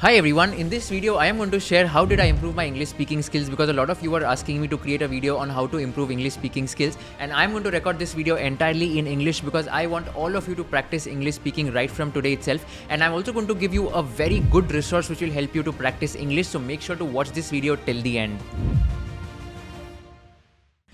Hi everyone, in this video I am going to share how did I improve my English speaking skills, because a lot of you are asking me to create a video on how to improve English speaking skills, and I am going to record this video entirely in English because I want all of you to practice English speaking right from today itself. And I'm also going to give you a very good resource which will help you to practice English, so make sure to watch this video till the end.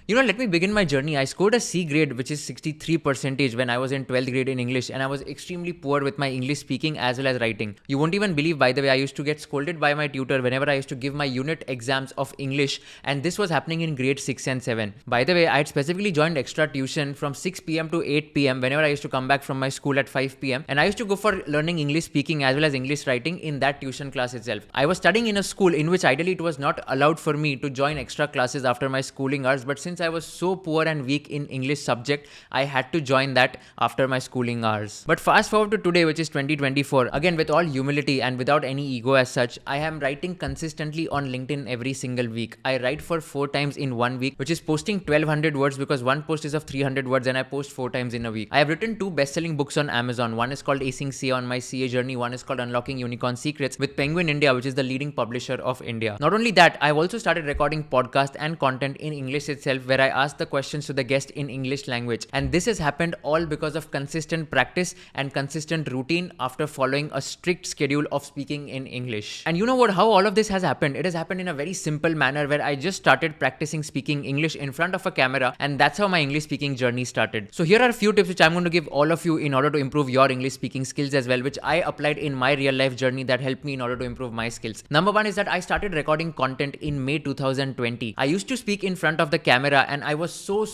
Let me begin my journey. I scored a C grade, which is 63% when I was in 12th grade in English, and I was extremely poor with my English speaking as well as writing. You won't even believe, by the way, I used to get scolded by my tutor whenever I used to give my unit exams of English, and this was happening in grade 6 and 7. By the way, I had specifically joined extra tuition from 6 p.m. to 8 p.m. whenever I used to come back from my school at 5 p.m. and I used to go for learning English speaking as well as English writing in that tuition class itself. I was studying in a school in which ideally it was not allowed for me to join extra classes after my schooling hours, but since I was so poor and weak in English subject, I had to join that after my schooling hours. But fast forward to today, which is 2024, again with all humility and without any ego as such, I am writing consistently on LinkedIn every single week. I write for 4 times in 1 week, which is posting 1200 words because one post is of 300 words and I post 4 times in a week. I have written 2 best-selling books on Amazon. One is called Acing CA on my CA journey. One is called Unlocking Unicorn Secrets with Penguin India, which is the leading publisher of India. Not only that, I've also started recording podcast and content in English itself, where I ask the questions to the guest in English language, and this has happened all because of consistent practice and consistent routine after following a strict schedule of speaking in English. And you know what, how all of this has happened? It has happened in a very simple manner, where I just started practicing speaking English in front of a camera, and that's how my English speaking journey started. So here are a few tips which I'm going to give all of you in order to improve your English speaking skills as well, which I applied in my real life journey that helped me in order to improve my skills. Number 1 is that I started recording content in May 2020. I used to speak in front of the camera and I was so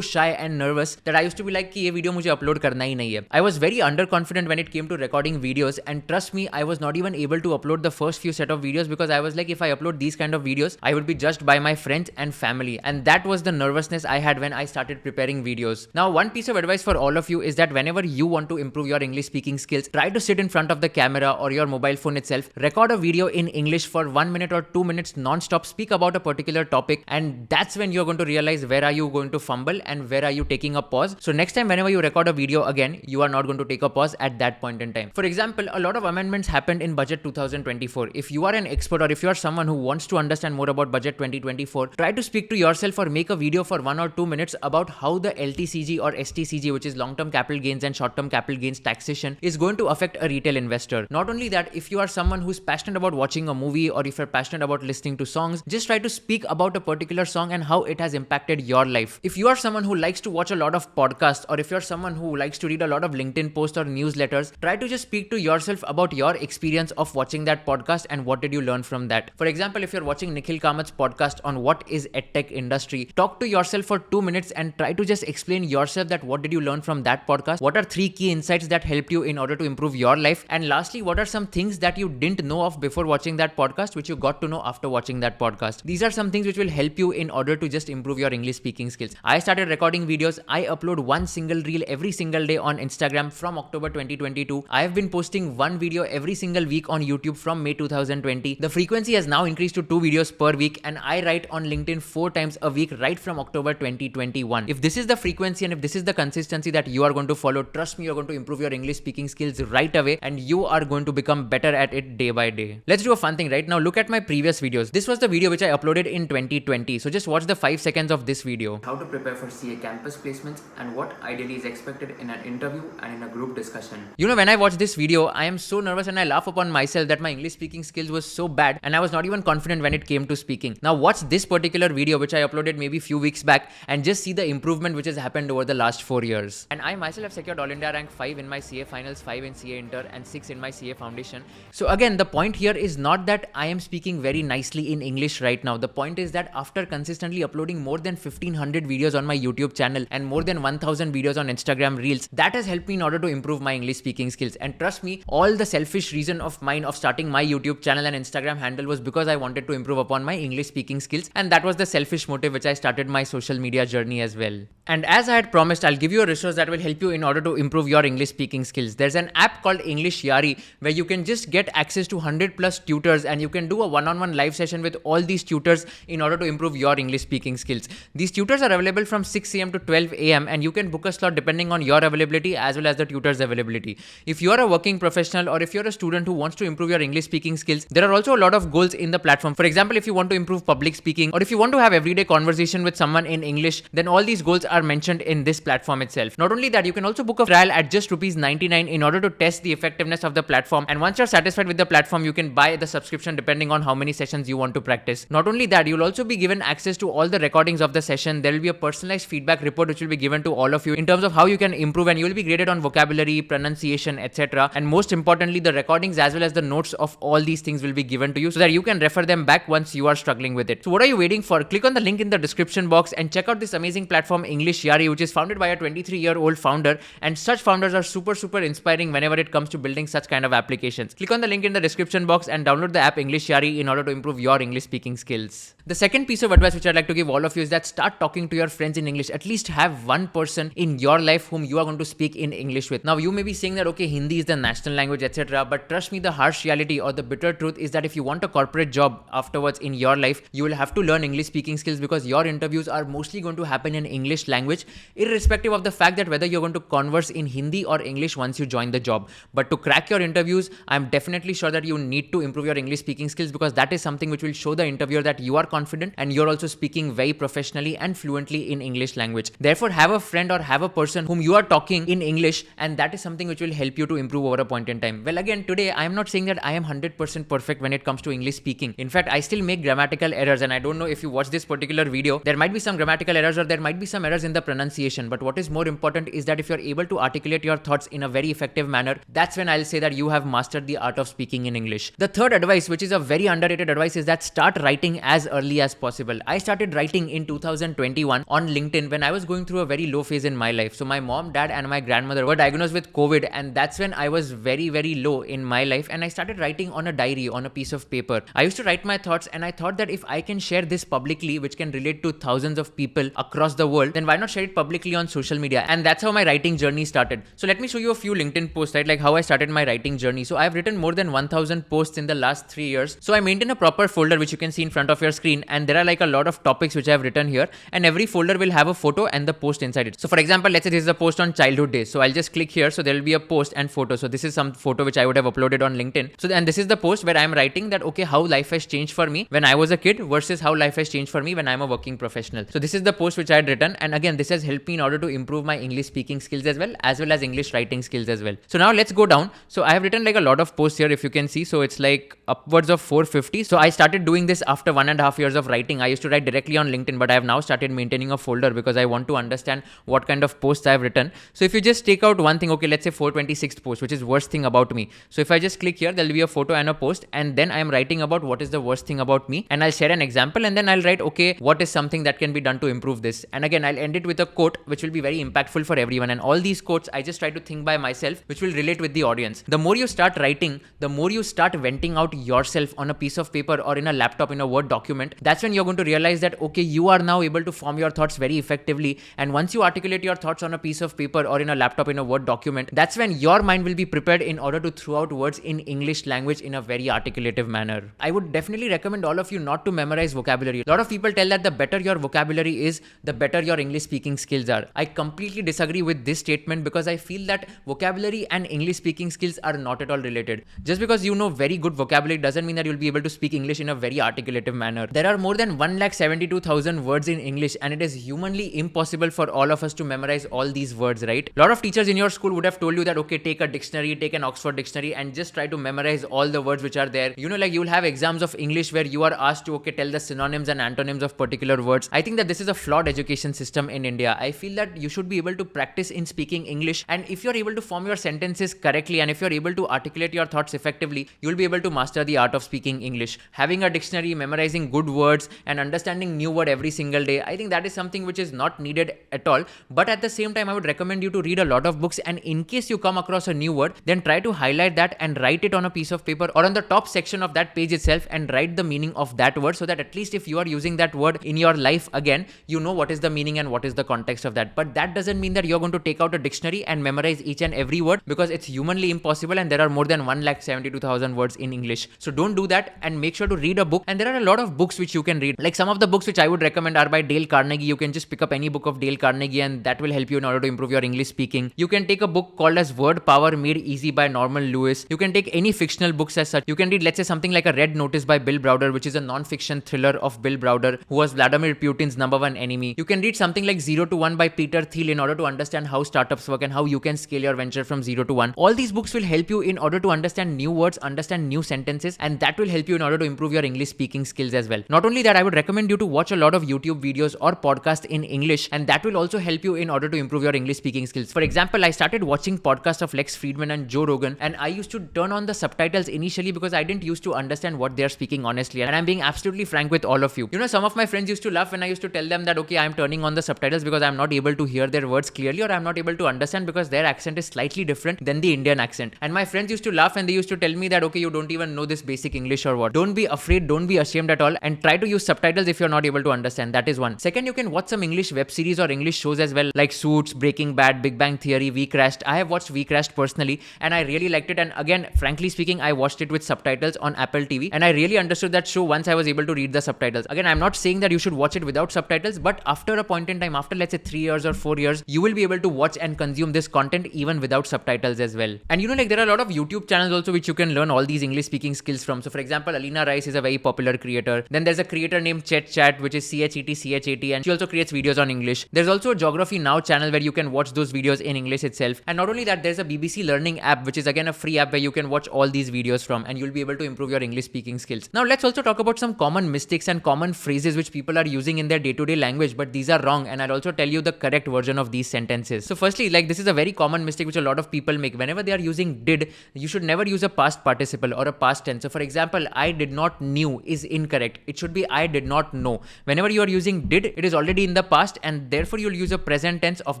shy and nervous that I used to be like कि ये video मुझे upload करना ही नहीं है. I was very underconfident when it came to recording videos, and trust me, I was not even able to upload the first few set of videos because I was like, if I upload these kind of videos, I would be judged by my friends and family, and that was the nervousness I had when I started preparing videos. Now, one piece of advice for all of you is that whenever you want to improve your English speaking skills, try to sit in front of the camera or your mobile phone itself, record a video in English for 1 minute or 2 minutes non-stop, speak about a particular topic, and that's when you're going to realize where are you going to fumble and where are you taking a pause. So next time whenever you record a video again, you are not going to take a pause at that point in time. For example, a lot of amendments happened in budget 2024. If you are an expert or if you are someone who wants to understand more about budget 2024, try to speak to yourself or make a video for 1 or 2 minutes about how the LTCG or STCG, which is long-term capital gains and short-term capital gains taxation, is going to affect a retail investor. Not only that, if you are someone who's passionate about watching a movie or if you're passionate about listening to songs, just try to speak about a particular song and how it has impacted your life. If you are someone who likes to watch a lot of podcasts, or if you're someone who likes to read a lot of LinkedIn posts or newsletters, try to just speak to yourself about your experience of watching that podcast and what did you learn from that. For example, if you're watching Nikhil Kamat's podcast on what is edtech industry, talk to yourself for 2 minutes and try to just explain yourself that what did you learn from that podcast, what are 3 key insights that helped you in order to improve your life, and lastly, what are some things that you didn't know of before watching that podcast which you got to know after watching that podcast. These are some things which will help you in order to just improve your English speaking skills. I started recording videos. I upload 1 single reel every single day on Instagram from October 2022. I have been posting 1 video every single week on YouTube from May 2020. The frequency has now increased to 2 videos per week, and I write on LinkedIn 4 times a week right from October 2021. If this is the frequency and if this is the consistency that you are going to follow, trust me, you're going to improve your English speaking skills right away and you are going to become better at it day by day. Let's do a fun thing right now. Look at my previous videos. This was the video which I uploaded in 2020. So just watch the 5 seconds of this video. How to prepare for CA campus placements and what ideally is expected in an interview and in a group discussion. When I watch this video, I am so nervous and I laugh upon myself that my English speaking skills was so bad and I was not even confident when it came to speaking. Now watch this particular video which I uploaded maybe few weeks back and just see the improvement which has happened over the last 4 years. And I myself have secured All India rank 5 in my CA finals, 5 in CA inter and 6 in my CA foundation. So again, the point here is not that I am speaking very nicely in English right now. The point is that after consistently uploading more than 1500 videos on my YouTube channel and more than 1000 videos on Instagram Reels, that has helped me in order to improve my English speaking skills. And trust me, all the selfish reason of mine of starting my YouTube channel and Instagram handle was because I wanted to improve upon my English speaking skills, and that was the selfish motive which I started my social media journey as well. And as I had promised, I'll give you a resource that will help you in order to improve your English speaking skills. There's an app called English Yari where you can just get access to 100 plus tutors and you can do a one-on-one live session with all these tutors in order to improve your English speaking skills. These tutors are available from 6 a.m. to 12 a.m. and you can book a slot depending on your availability as well as the tutor's availability. If you are a working professional or if you're a student who wants to improve your English speaking skills, there are also a lot of goals in the platform. For example, if you want to improve public speaking or if you want to have everyday conversation with someone in English, then all these goals are mentioned in this platform itself. Not only that, you can also book a trial at just ₹99 in order to test the effectiveness of the platform, and once you're satisfied with the platform, you can buy the subscription depending on how many sessions you want to practice. Not only that, you'll also be given access to all the recordings of the session. There will be a personalized feedback report which will be given to all of you in terms of how you can improve, and you will be graded on vocabulary, pronunciation, etc. And most importantly, the recordings as well as the notes of all these things will be given to you so that you can refer them back once you are struggling with it. So what are you waiting for? Click on the link in the description box and check out this amazing platform English Yari, which is founded by a 23-year-old founder, and such founders are super inspiring whenever it comes to building such kind of applications. Click on the link in the description box and download the app English Yari in order to improve your English speaking skills. The second piece of advice which I'd like to give all of you is that start talking to your friends in English. At least have one person in your life whom you are going to speak in English with. Now you may be saying that okay, Hindi is the national language, etc. But trust me, the harsh reality or the bitter truth is that if you want a corporate job afterwards in your life, you will have to learn English speaking skills because your interviews are mostly going to happen in English language, irrespective of the fact that whether you're going to converse in Hindi or English once you join the job. But to crack your interviews, I'm definitely sure that you need to improve your English speaking skills because that is something which will show the interviewer that you are confident and you're also speaking very professionally and fluently in English language. Therefore, have a friend or have a person whom you are talking in English, and that is something which will help you to improve over a point in time. Well, again, today I am not saying that I am 100% perfect when it comes to English speaking. In fact, I still make grammatical errors, and I don't know if you watch this particular video, there might be some grammatical errors or there might be some errors in the pronunciation. But what is more important is that if you're able to articulate your thoughts in a very effective manner, that's when I'll say that you have mastered the art of speaking in English. The third advice, which is a very underrated advice, is that start writing as early as possible. I started writing in 2021 on LinkedIn when I was going through a very low phase in my life. So my mom, dad and my grandmother were diagnosed with COVID, and that's when I was very low in my life, and I started writing on a diary, on a piece of paper. I used to write my thoughts, and I thought that if I can share this publicly, which can relate to thousands of people across the world, then why not share it publicly on social media? And that's how my writing journey started. So let me show you a few LinkedIn posts, right? Like how I started my writing journey. So I've written more than 1000 posts in the last 3 years. So I maintain a proper folder which you can see in front of your screen, and there are like a lot of topics which I've written here, and every folder will have a photo and the post inside it. So for example, let's say this is a post on childhood days. So I'll just click here. So there will be a post and photo. So this is some photo which I would have uploaded on LinkedIn. So and this is the post where I'm writing that okay, how life has changed for me when I was a kid versus how life has changed for me when I'm a working professional. So this is the post which I had written, and again, this has helped me in order to improve my English speaking skills as well as English writing skills as well. So now let's go down. So I have written like a lot of posts here, if you can see. So it's like upwards of 450. So I started doing this after 1.5 years of writing. I used to write directly on LinkedIn, but I have now started maintaining a folder because I want to understand what kind of posts I have written. So if you just take out one thing, okay, let's say 426th post, which is worst thing about me. So if I just click here, there'll be a photo and a post, and then I am writing about what is the worst thing about me, and I'll share an example, and then I'll write, okay, what is something that can be done to improve this? And again, I'll end it with a quote which will be very impactful for everyone. And all these quotes, I just try to think by myself, which will relate with the audience. The more you start writing, the more you start venting out yourself on a piece of paper or in a laptop in a Word document. That's when you're going to realize that, okay, you are now able to form your thoughts very effectively. And once you articulate your thoughts on a piece of paper or in a laptop in a Word document, that's when your mind will be prepared in order to throw out words in English language in a very articulative manner. I would definitely recommend all of you not to memorize vocabulary. A lot of people tell that the better your vocabulary is, the better your English speaking skills are. I completely disagree with this statement because I feel that vocabulary and English speaking skills are not at all related. Just because you know very good vocabulary doesn't mean that you'll be able to speak English in a very articulative manner. There are more than 172,000 words in English, and it is humanly impossible for all of us to memorize all these words, right? A lot of teachers in your school would have told you that, okay, take a dictionary, take an Oxford dictionary and just try to memorize all the words which are there. You know, like you'll have exams of English where you are asked to, okay, tell the synonyms and antonyms of particular words. I think that this is a flawed education system in India. I feel that you should be able to practice in speaking English, and if you're able to form your sentences correctly and if you're able to articulate your thoughts effectively, you'll be able to master the art of speaking English. Having a dictionary, memorizing good words and understanding new word every single day, I think that is something which is not needed at all. But at the same time, I would recommend you to read a lot of books, and in case you come across a new word, then try to highlight that and write it on a piece of paper or on the top section of that page itself and write the meaning of that word, so that at least if you are using that word in your life again, you know what is the meaning and what is the context of that. But that doesn't mean that you're going to take out a dictionary and memorize each and every word, because it's humanly impossible, and there are more than 172,000 words in English. So don't do that, and make sure to read a book. And there are a lot of books which you can read. Like some of the books which I would recommend recommend are by Dale Carnegie. You can just pick up any book of Dale Carnegie and that will help you in order to improve your English speaking. You can take a book called as Word Power Made Easy by Norman Lewis. You can take any fictional books as such. You can read, let's say, something like a Red Notice by Bill Browder, which is a non-fiction thriller of Bill Browder, who was Vladimir Putin's #1 enemy. You can read something like 0 to 1 by Peter Thiel in order to understand how startups work and how you can scale your venture from 0 to 1. All these books will help you in order to understand new words, understand new sentences, and that will help you in order to improve your English speaking skills as well. Not only that, I would recommend you to watch a lot of YouTube videos or podcasts in English, and that will also help you in order to improve your English speaking skills. For example, I started watching podcasts of Lex Friedman and Joe Rogan, and I used to turn on the subtitles initially because I didn't used to understand what they're speaking honestly, and I'm being absolutely frank with all of you. You know, some of my friends used to laugh when I used to tell them that, okay, I'm turning on the subtitles because I'm not able to hear their words clearly, or I'm not able to understand because their accent is slightly different than the Indian accent. And my friends used to laugh and they used to tell me that, okay, you don't even know this basic English or what. Don't be afraid, don't be ashamed at all, and try to use subtitles if you're not able to understand. That is one. Second, you can watch some English web series or English shows as well, like Suits, Breaking Bad, Big Bang Theory, We Crashed. I have watched We Crashed personally and I really liked it, and again, frankly speaking, I watched it with subtitles on Apple TV and I really understood that show once I was able to read the subtitles. Again, I'm not saying that you should watch it without subtitles, but after a point in time, after let's say 3 years or 4 years, you will be able to watch and consume this content even without subtitles as well. And you know, like there are a lot of YouTube channels also which you can learn all these English speaking skills from. So for example, Alina Rice is a very popular creator. Then there's a creator named Chet Chat, which is CHET, and she also creates videos on English. There's also a Geography Now channel where you can watch those videos in English itself. And not only that, there's a BBC Learning app, which is again a free app where you can watch all these videos from, and you'll be able to improve your English speaking skills. Now let's also talk about some common mistakes and common phrases which people are using in their day-to-day language, but these are wrong, and I'll also tell you the correct version of these sentences. So firstly, like this is a very common mistake which a lot of people make. Whenever they are using did, you should never use a past participle or a past tense. So for example, I did not knew is incorrect. It should be I did not know. Whenever you are using did, it is already in the past and therefore you'll use a present tense of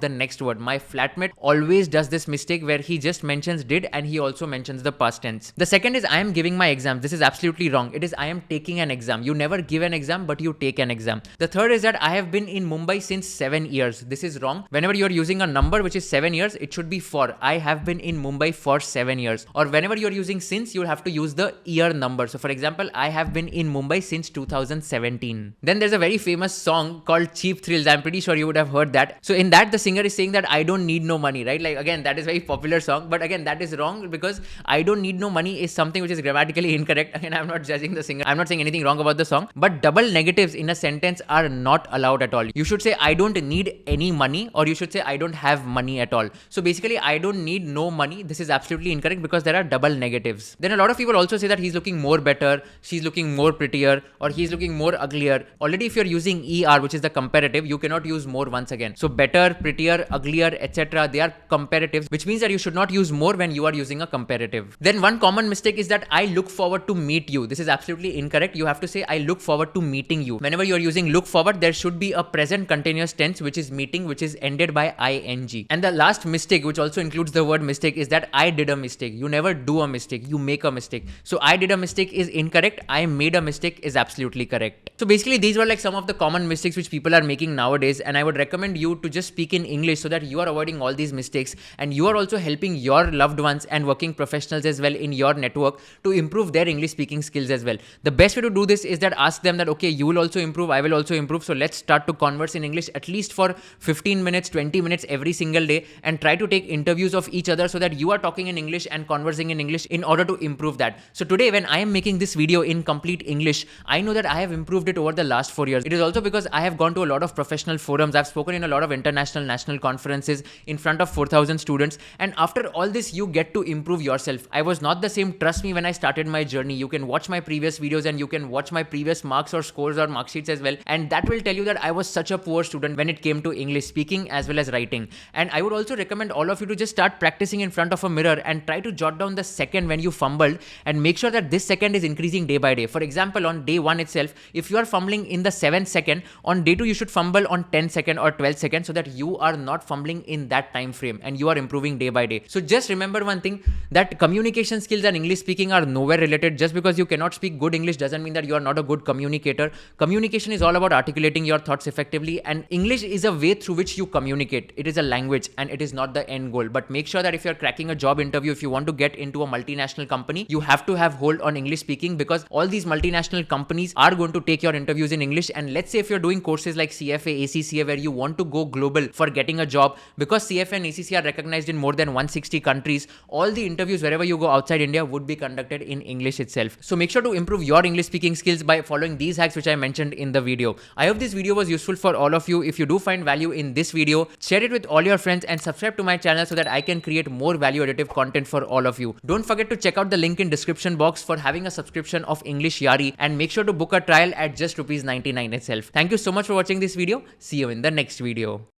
the next word. My flatmate always does this mistake where he just mentions did and he also mentions the past tense. The second is I am giving my exam. This is absolutely wrong. It is I am taking an exam. You never give an exam, but you take an exam. The third is that I have been in Mumbai since 7 years. This is wrong. Whenever you are using a number which is 7 years, it should be for. I have been in Mumbai for 7 years. Or whenever you are using since, you will have to use the year number. So for example, I have been in Mumbai since 2017. Then there's a very famous song called Cheap Thrills. I'm pretty sure you would have heard that. So in that, the singer is saying that I don't need no money, right? Like again, that is a very popular song, but again, that is wrong because I don't need no money is something which is grammatically incorrect. Again, I'm not judging the singer. I'm not saying anything wrong about the song, but double negatives in a sentence are not allowed at all. You should say I don't need any money, or you should say I don't have money at all. So basically, I don't need no money. This is absolutely incorrect because there are double negatives. Then a lot of people also say that he's looking more better, she's looking more prettier, or he's looking more uglier. Already if you're using ER, which is the comparative, you cannot use more once again. So better, prettier, uglier, etc. They are comparatives, which means that you should not use more when you are using a comparative. Then one common mistake is that I look forward to meet you. This is absolutely incorrect. You have to say I look forward to meeting you. Whenever you are using look forward, there should be a present continuous tense which is meeting, which is ended by ing. And the last mistake, which also includes the word mistake, is that I did a mistake. You never do a mistake, you make a mistake. So I did a mistake is incorrect. I made a mistake is absolutely correct. So basically these were like some of the common mistakes which people are making nowadays, and I would recommend you to just speak in English so that you are avoiding all these mistakes and you are also helping your loved ones and working professionals as well in your network to improve their English speaking skills as well. The best way to do this is that ask them that, okay, you will also improve, I will also improve, so let's start to converse in English at least for 15 minutes, 20 minutes every single day, and try to take interviews of each other so that you are talking in English and conversing in English in order to improve that. So today when I am making this video in complete English, I know that I have improved it over the last 4 years. It is also because I have gone to a lot of professional forums. I've spoken in a lot of international national conferences in front of 4,000 students, and after all this you get to improve yourself. I was not the same, trust me, when I started my journey. You can watch my previous videos and you can watch my previous marks or scores or mark sheets as well, and that will tell you that I was such a poor student when it came to English speaking as well as writing. And I would also recommend all of you to just start practicing in front of a mirror and try to jot down the second when you fumbled and make sure that this second is increasing day by day. For example, on day 1 itself, if you are fumbling in the 7th second, on day 2 you should fumble on 10 second or 12 seconds so that you are not fumbling in that time frame and you are improving day by day. So just remember one thing, that communication skills and English speaking are nowhere related. Just because you cannot speak good English doesn't mean that you are not a good communicator. Communication is all about articulating your thoughts effectively, and English is a way through which you communicate. It is a language and it is not the end goal. But make sure that if you're cracking a job interview, if you want to get into a multinational company, you have to have hold on English speaking, because all these multinational companies are going to take your interviews in English, and And let's say if you're doing courses like CFA, ACCA, where you want to go global for getting a job, because CFA and ACCA are recognized in more than 160 countries, all the interviews wherever you go outside India would be conducted in English itself. So make sure to improve your English speaking skills by following these hacks which I mentioned in the video. I hope this video was useful for all of you. If you do find value in this video, share it with all your friends and subscribe to my channel so that I can create more value additive content for all of you. Don't forget to check out the link in description box for having a subscription of English Yari, and make sure to book a trial at just ₹99 itself. Thank you so much for watching this video. See you in the next video.